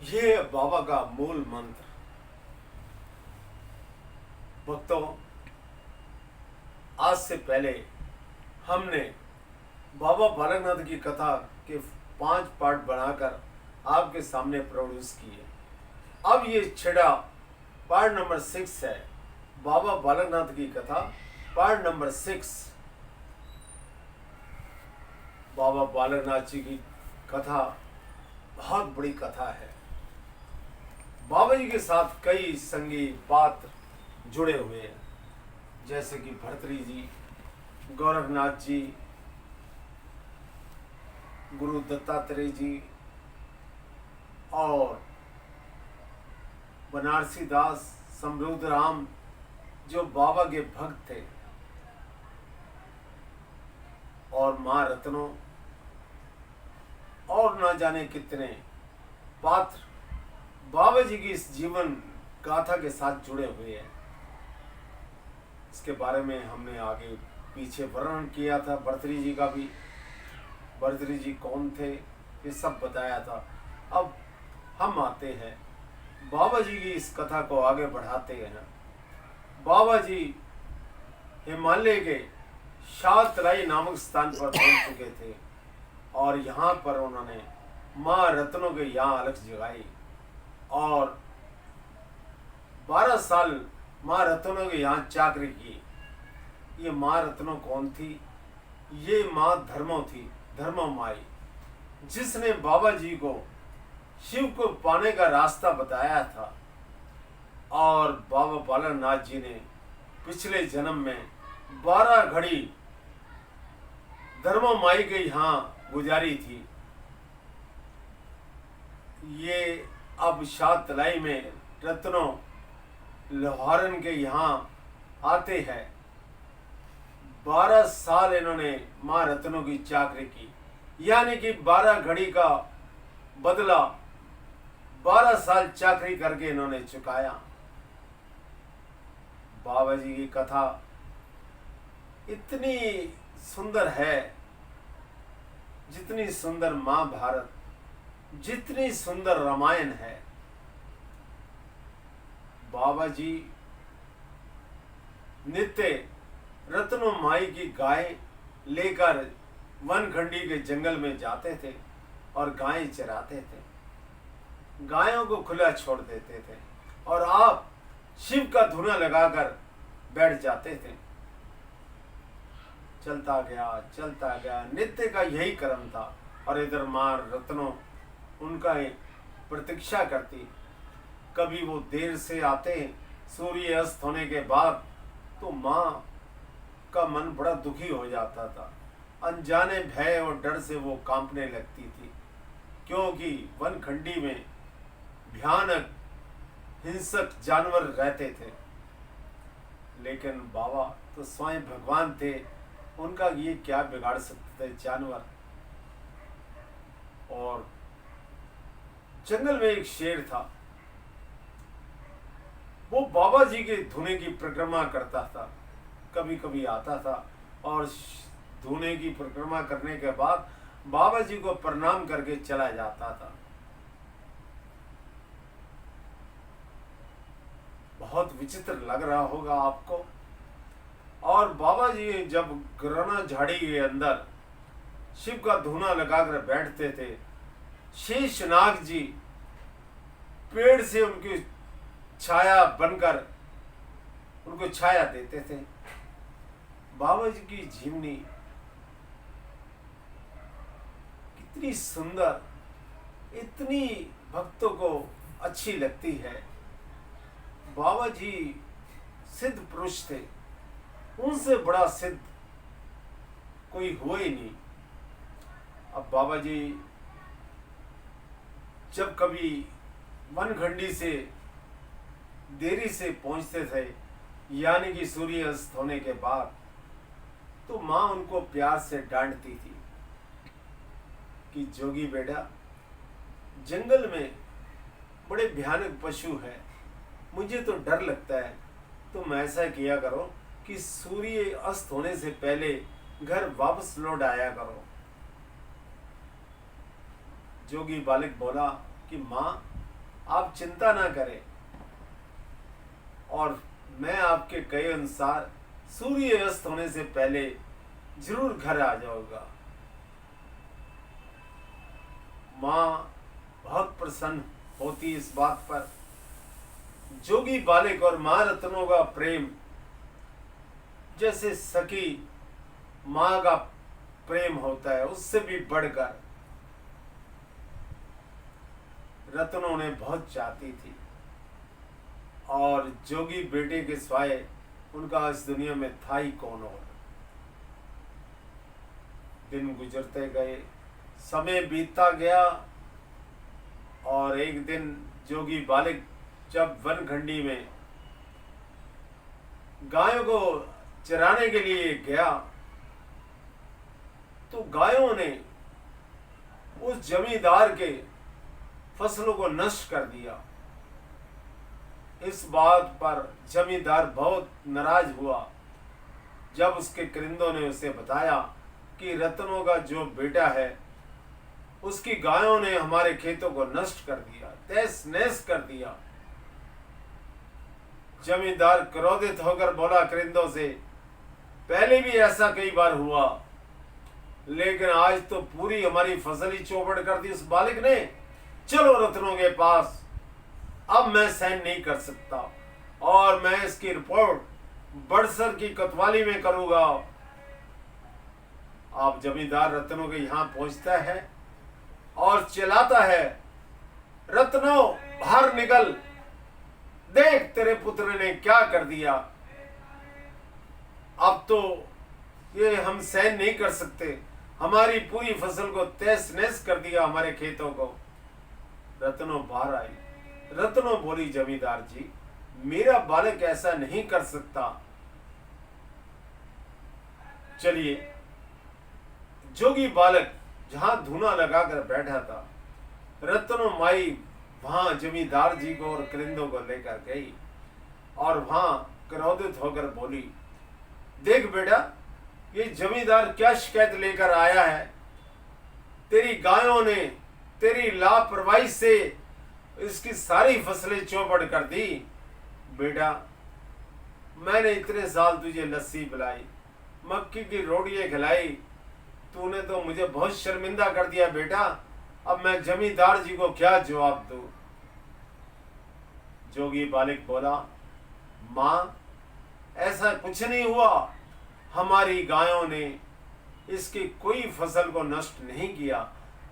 ये बाबा का मूल मंत्र। भक्तों, आज से पहले हमने बाबा बालकनाथ की कथा के 5 पार्ट बनाकर आपके सामने प्रोड्यूस किए। अब ये छठा पार्ट नंबर 6 है। बाबा बालकनाथ की कथा पार्ट नंबर 6। बाबा बालकनाथ जी की कथा बहुत बड़ी कथा है। बाबा जी के साथ कई संगी पात्र जुड़े हुए हैं, जैसे कि भर्तरी जी, गोरखनाथ जी, गुरु दत्तात्रेय जी और बनारसी दास समृद्ध राम, जो बाबा के भक्त थे, और माँ रत्नों और ना जाने कितने पात्र बाबा जी की इस जीवन गाथा के साथ जुड़े हुए हैं। इसके बारे में हमने आगे पीछे वर्णन किया था। भर्तरी जी का भी, भर्तरी जी कौन थे, ये सब बताया था। अब हम आते हैं बाबा जी की इस कथा को आगे बढ़ाते हैं। बाबा जी हिमालय के शातलाई नामक स्थान पर पहुंच चुके थे और यहाँ पर उन्होंने माँ रत्नों के यहाँ अलख जगाई और 12 साल माँ रत्नों के यहाँ चाकरी की। ये माँ रत्नों कौन थी? ये माँ धर्मो थी, धर्मो माई, जिसने बाबा जी को शिव को पाने का रास्ता बताया था। और बाबा बालकनाथ जी ने पिछले जन्म में 12 घड़ी धर्मो माई के यहाँ गुजारी थी। ये अब शातलाई में रत्नों लोहारन के यहाँ आते हैं। 12 साल इन्होंने माँ रत्नों की चाकरी की, यानी कि 12 घड़ी का बदला 12 साल चाकरी करके इन्होंने चुकाया। बाबा जी की कथा इतनी सुंदर है, जितनी सुंदर महाभारत, जितनी सुंदर रामायण है। बाबा जी नित्य रत्नो माई की गाय लेकर वनखंडी के जंगल में जाते थे और गायें चराते थे, गायों को खुला छोड़ देते थे और आप शिव का धुना लगाकर बैठ जाते थे। चलता गया, नित्य का यही कर्म था। और इधर माँ रत्नों उनका प्रतीक्षा करती। कभी वो देर से आते, सूर्य अस्त होने के बाद, तो माँ का मन बड़ा दुखी हो जाता था। अनजाने भय और डर से वो कांपने लगती थी, क्योंकि वनखंडी में भयानक हिंसक जानवर रहते थे। लेकिन बाबा तो स्वयं भगवान थे, उनका ये क्या बिगाड़ सकते थे जानवर। और जंगल में एक शेर था, वो बाबा जी के धुने की परिक्रमा करता था। कभी कभी आता था और धुने की परिक्रमा करने के बाद बाबा जी को प्रणाम करके चला जाता था। बहुत विचित्र लग रहा होगा आपको। और बाबा जी जब गरना झाड़ी के अंदर शिव का धुना लगाकर बैठते थे, शेषनाग जी पेड़ से उनकी छाया बनकर उनको छाया देते थे। बाबा जी की जीवनी कितनी सुंदर, इतनी भक्तों को अच्छी लगती है। बाबा जी सिद्ध पुरुष थे, उनसे बड़ा सिद्ध कोई हुआ ही नहीं। अब बाबा जी जब कभी वनखंडी से देरी से पहुंचते थे, यानी कि सूर्य अस्त होने के बाद, तो माँ उनको प्यार से डांटती थी कि जोगी बेटा, जंगल में बड़े भयानक पशु है, मुझे तो डर लगता है। तुम ऐसा किया करो कि सूर्य अस्त होने से पहले घर वापस लौट आया करो। जोगी बालक बोला कि माँ, आप चिंता ना करें, और मैं आपके कहे अनुसार सूर्य अस्त होने से पहले जरूर घर आ जाऊंगा। माँ बहुत प्रसन्न होती इस बात पर। जोगी बालिक और माँ रत्नों का प्रेम जैसे सखी माँ का प्रेम होता है, उससे भी बढ़कर रत्नों ने बहुत चाहती थी, और जोगी बेटे के सिवाय उनका इस दुनिया में था ही कौन और। दिन गुजरते गए, समय बीतता गया, और एक दिन जोगी बालिक जब वनखंडी में गायों को चराने के लिए गया, तो गायों ने उस जमींदार के फसलों को नष्ट कर दिया। इस बात पर जमींदार बहुत नाराज हुआ जब उसके करिंदों ने उसे बताया कि रत्नों का जो बेटा है उसकी गायों ने हमारे खेतों को नष्ट कर दिया, तहस नहस कर दिया। जमींदार क्रोधित होकर बोला करिंदों से, पहले भी ऐसा कई बार हुआ, लेकिन आज तो पूरी हमारी फसल ही चौपट कर दी उस बालिक ने। चलो रत्नों के पास, अब मैं सहन नहीं कर सकता और मैं इसकी रिपोर्ट बड़सर की कोतवाली में करूंगा। आप जमींदार रत्नों के यहां पहुंचता है और चिल्लाता है, रत्नों बाहर निकल, देख तेरे पुत्र ने क्या कर दिया। अब तो ये हम सहन नहीं कर सकते, हमारी पूरी फसल को तहस नहस कर दिया, हमारे खेतों को। रत्नों बाहर आई। रत्नों बोली, जमींदार जी मेरा बालक ऐसा नहीं कर सकता। चलिए। जोगी बालक जहां धूना लगाकर बैठा था, रत्नों माई वहां जमींदार जी को और करिंदों को लेकर गई और वहां क्रोधित होकर बोली, देख बेटा ये जमींदार क्या शिकायत लेकर आया है। तेरी गायों ने तेरी लापरवाही से इसकी सारी फसलें चौपट कर दी। बेटा मैंने इतने साल तुझे लस्सी पिलाई, मक्की की रोटियां खिलाई, तूने तो मुझे बहुत शर्मिंदा कर दिया बेटा। अब मैं जमींदार जी को क्या जवाब दूं। जोगी बालिक बोला, मां ऐसा कुछ नहीं हुआ, हमारी गायों ने इसकी कोई फसल को नष्ट नहीं किया।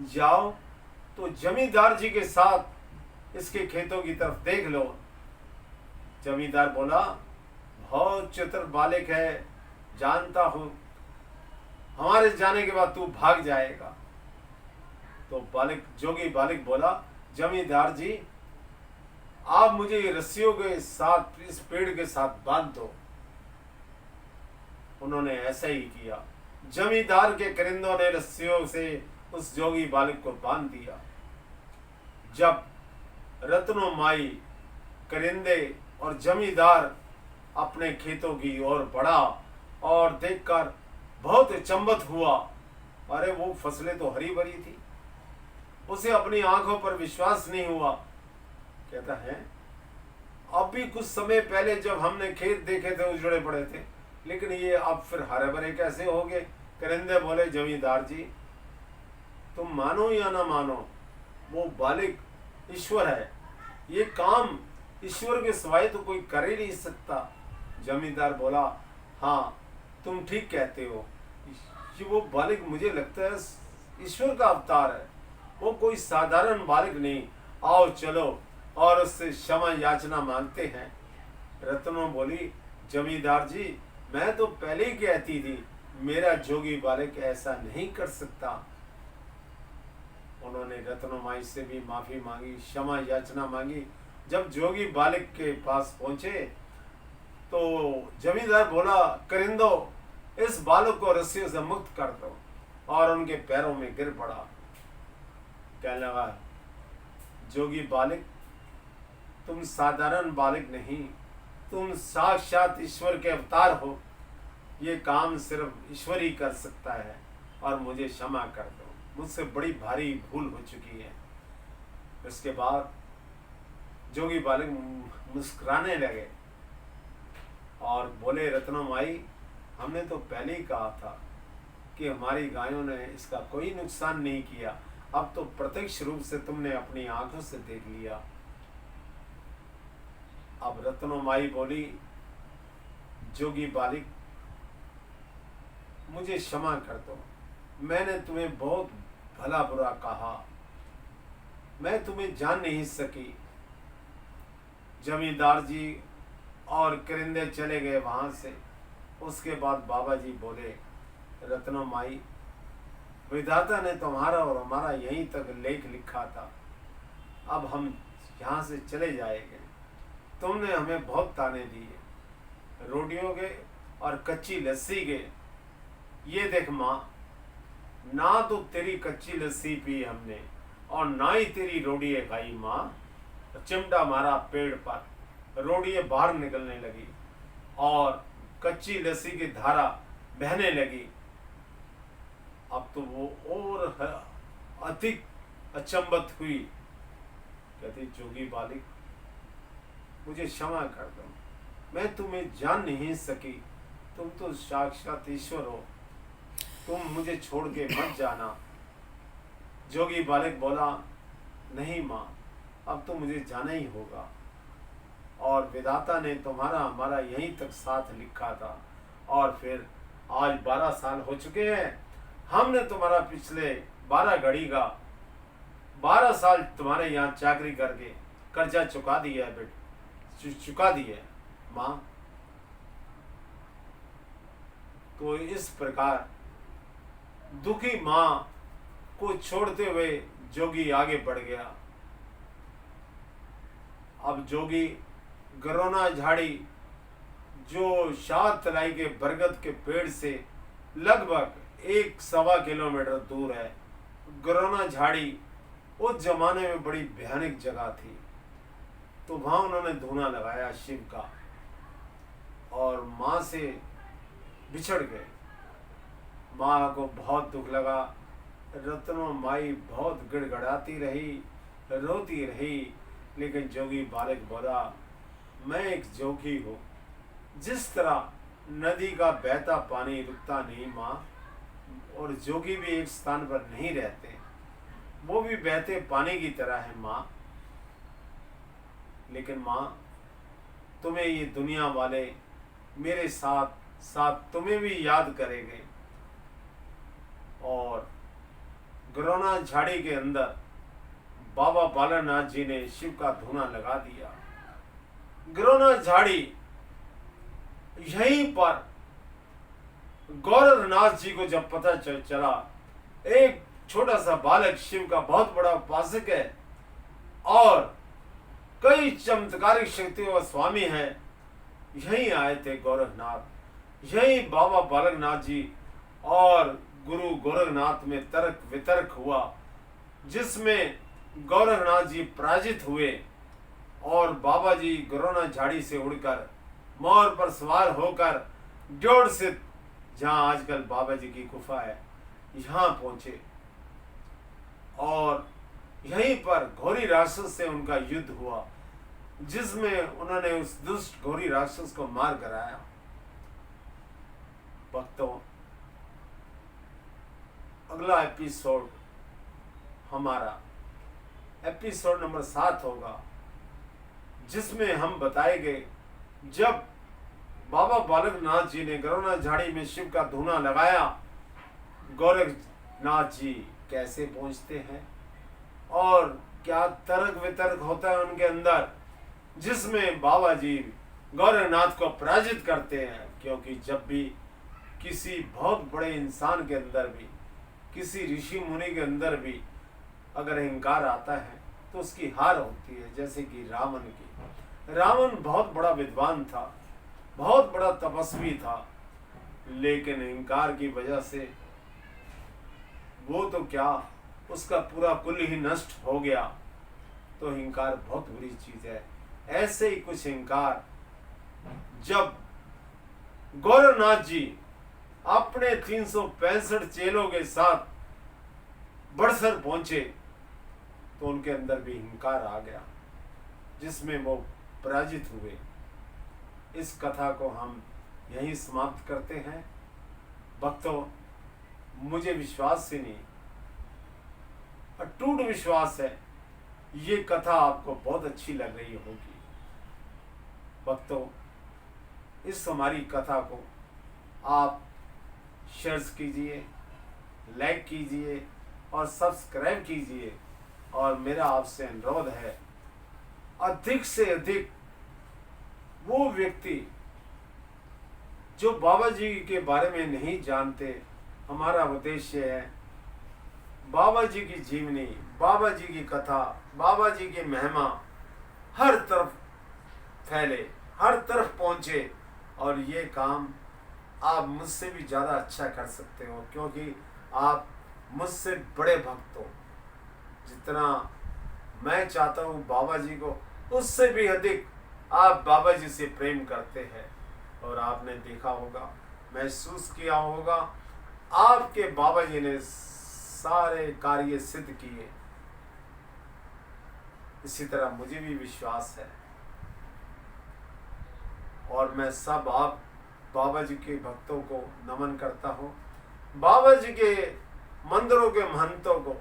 जाओ तो जमींदार जी के साथ इसके खेतों की तरफ देख लो। जमींदार बोला, बहुत चतुर बालिक है, जानता हूं, हमारे जाने के बाद तू भाग जाएगा। तो जोगी बालिक बोला, जमींदार जी आप मुझे रस्सियों के साथ इस पेड़ के साथ बांध दो। उन्होंने ऐसा ही किया। जमींदार के करिंदों ने रस्सियों से उस जोगी बालिक को बांध दिया। जब रत्नों माई, करिंदे और जमींदार अपने खेतों की ओर बढ़ा और देखकर बहुत अचंभित हुआ। अरे वो फसलें तो हरी भरी थी, उसे अपनी आंखों पर विश्वास नहीं हुआ। कहता है, अभी कुछ समय पहले जब हमने खेत देखे थे उजड़े पड़े थे, लेकिन ये अब फिर हरे भरे कैसे हो गए। करिंदे बोले, जमींदार जी तुम मानो या ना मानो, वो बालिक ईश्वर है, ये काम ईश्वर के सिवाय तो कोई कर ही नहीं सकता। जमींदार बोला, हाँ तुम ठीक कहते हो, कि वो बालिक मुझे लगता है ईश्वर का अवतार है, वो कोई साधारण बालिक नहीं। आओ चलो और उससे क्षमा याचना मांगते हैं। रत्नों बोली, जमींदार जी मैं तो पहले ही कहती थी, मेरा जोगी बालिक ऐसा नहीं कर सकता। उन्होंने रत्नों माई से भी माफी मांगी, क्षमा याचना मांगी। जब जोगी बालिक के पास पहुंचे तो जमींदार बोला, करिंदो इस बालक को रस्सियों से मुक्त कर दो, और उनके पैरों में गिर पड़ा। कहने लगा, जोगी बालिक तुम साधारण बालिक नहीं, तुम साक्षात ईश्वर के अवतार हो, ये काम सिर्फ ईश्वर ही कर सकता है, और मुझे क्षमा कर दो, मुझसे बड़ी भारी भूल हो चुकी है। इसके बाद जोगी बालक मुस्कुराने लगे और बोले, रत्नो माई, हमने तो पहले ही कहा था कि हमारी गायों ने इसका कोई नुकसान नहीं किया। अब तो प्रत्यक्ष रूप से तुमने अपनी आंखों से देख लिया। अब रत्नो माई बोली, जोगी बालिक, मुझे क्षमा कर दो, मैंने तुम्हें बहुत भला बुरा कहा, मैं तुम्हें जान नहीं सकी। जमींदार जी और करिंदे चले गए वहां से। उसके बाद बाबा जी बोले, रत्नो माई, विधाता ने तुम्हारा और हमारा यहीं तक लेख लिखा था, अब हम यहाँ से चले जाएंगे। तुमने हमें बहुत ताने दिए, रोटियों के और कच्ची लस्सी के। ये देख माँ, ना तो तेरी कच्ची लस्सी पी हमने और ना ही तेरी रोटियाँ खाई माँ। चिमटा मारा पेड़ पर, रोटियाँ बाहर निकलने लगी और कच्ची लस्सी की धारा बहने लगी। अब तो वो और अधिक अचंभित हुई। कहती, जोगी बालिक, मुझे क्षमा कर दो, मैं तुम्हें जान नहीं सकी, तुम तो साक्षात ईश्वर हो, तुम मुझे छोड़ के मत जाना। जोगी बालक बोला, नहीं माँ, अब तो मुझे जाना ही होगा, और विधाता ने तुम्हारा हमारा यहीं तक साथ लिखा था, और फिर आज 12 साल हो चुके हैं। हमने तुम्हारा पिछले 12 घड़ी का 12 साल तुम्हारे यहाँ चाकरी करके कर्जा चुका दिया है बेटे, चुका दिया है माँ। तो इस प्रकार दुखी माँ को छोड़ते हुए जोगी आगे बढ़ गया। अब जोगी गरोना झाड़ी, जो शाह तलाई के बरगद के पेड़ से लगभग 1-1.25 किलोमीटर दूर है, गरोना झाड़ी उस जमाने में बड़ी भयानक जगह थी। तो वहां उन्होंने धूना लगाया शिव का और माँ से बिछड़ गए। माँ को बहुत दुख लगा। रत्नो माई बहुत गिड़गिड़ाती रही, रोती रही, लेकिन जोगी बालक बोला, मैं एक जोगी हूँ, जिस तरह नदी का बहता पानी रुकता नहीं माँ, और जोगी भी एक स्थान पर नहीं रहते, वो भी बहते पानी की तरह है माँ। लेकिन माँ, तुम्हें ये दुनिया वाले मेरे साथ साथ तुम्हें भी याद करेंगे। और गरोना झाड़ी के अंदर बाबा बालानाथ जी ने शिव का धूना लगा दिया। गरोना झाड़ी, यहीं पर गौरवनाथ जी को जब पता चला एक छोटा सा बालक शिव का बहुत बड़ा उपासक है और कई चमत्कारिक शक्तियों का स्वामी है, यहीं आए थे गोरखनाथ। यहीं बाबा बालकनाथ जी और गुरु गोरखनाथ में तर्क वितर्क हुआ, जिसमें गोरखनाथ जी पराजित हुए और बाबा जी गरोना झाड़ी से उड़कर मोर पर सवार होकर जोड़ से, जहाँ आजकल बाबा जी की गुफा है, यहाँ पहुंचे और यहीं पर घोरी राक्षस से उनका युद्ध हुआ, जिसमें उन्होंने उस दुष्ट घोरी राक्षस को मार कराया। भक्तों, अगला एपिसोड हमारा एपिसोड नंबर 7 होगा, जिसमें हम बताएंगे जब बाबा बालकनाथ जी ने गरोना झाड़ी में शिव का धूना लगाया, गोरखनाथ जी कैसे पहुंचते हैं और क्या तर्क वितर्क होता है उनके अंदर, जिसमें बाबा जी गोरखनाथ को पराजित करते हैं। क्योंकि जब भी किसी बहुत बड़े इंसान के अंदर भी, किसी ऋषि मुनि के अंदर भी अगर अहंकार आता है तो उसकी हार होती है। जैसे कि रावण की, रावण बहुत बड़ा विद्वान था, बहुत बड़ा तपस्वी था, लेकिन अहंकार की वजह से वो तो क्या, उसका पूरा कुल ही नष्ट हो गया। तो अहंकार बहुत बुरी चीज है। ऐसे ही कुछ अहंकार जब गोरखनाथ जी अपने 365 चेलों के साथ बड़सर पहुंचे तो उनके अंदर भी अहंकार आ गया। जिसमें वो पराजित हुए। इस कथा को हम यहीं समाप्त करते हैं। भक्तों, मुझे विश्वास से नहीं, अटूट विश्वास है ये कथा आपको बहुत अच्छी लग रही होगी। भक्तों, इस हमारी कथा को आप शेयर कीजिए, लाइक कीजिए और सब्सक्राइब कीजिए। और मेरा आपसे अनुरोध है, अधिक से अधिक वो व्यक्ति जो बाबा जी के बारे में नहीं जानते, हमारा उद्देश्य है बाबा जी की जीवनी, बाबा जी की कथा, बाबा जी की महिमा हर तरफ फैले, हर तरफ पहुँचे। और ये काम आप मुझसे भी ज़्यादा अच्छा कर सकते हो, क्योंकि आप मुझसे बड़े भक्त हो। जितना मैं चाहता हूँ बाबा जी को, उससे भी अधिक आप बाबा जी से प्रेम करते हैं। और आपने देखा होगा, महसूस किया होगा, आपके बाबा जी ने सारे कार्य सिद्ध किए। इसी तरह मुझे भी विश्वास है और मैं सब आप बाबा जी के भक्तों को नमन करता हूँ, बाबा जी के मंदिरों के महंतों को,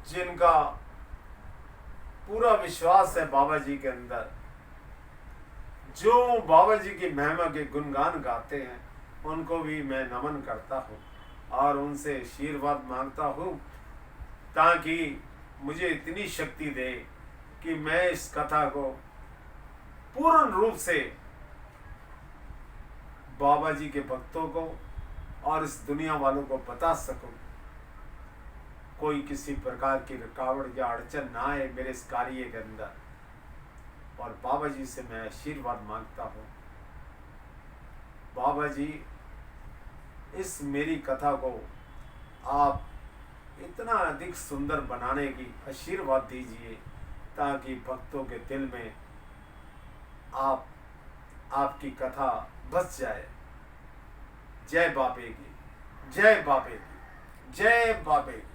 जिनका पूरा विश्वास है बाबा जी के अंदर, जो बाबा जी की महिमा के गुणगान गाते हैं, उनको भी मैं नमन करता हूँ और उनसे आशीर्वाद मांगता हूँ, ताकि मुझे इतनी शक्ति दे कि मैं इस कथा को पूर्ण रूप से बाबा जी के भक्तों को और इस दुनिया वालों को बता सकूं। कोई किसी प्रकार की रुकावट या अड़चन ना आए मेरे इस कार्य के अंदर। और बाबा जी से मैं आशीर्वाद मांगता हूँ, बाबा जी इस मेरी कथा को आप इतना अधिक सुंदर बनाने की आशीर्वाद दीजिए, ताकि भक्तों के दिल में आपकी कथा बस जाए। जय बाबे की, जय बाबे की, जय बाबे की।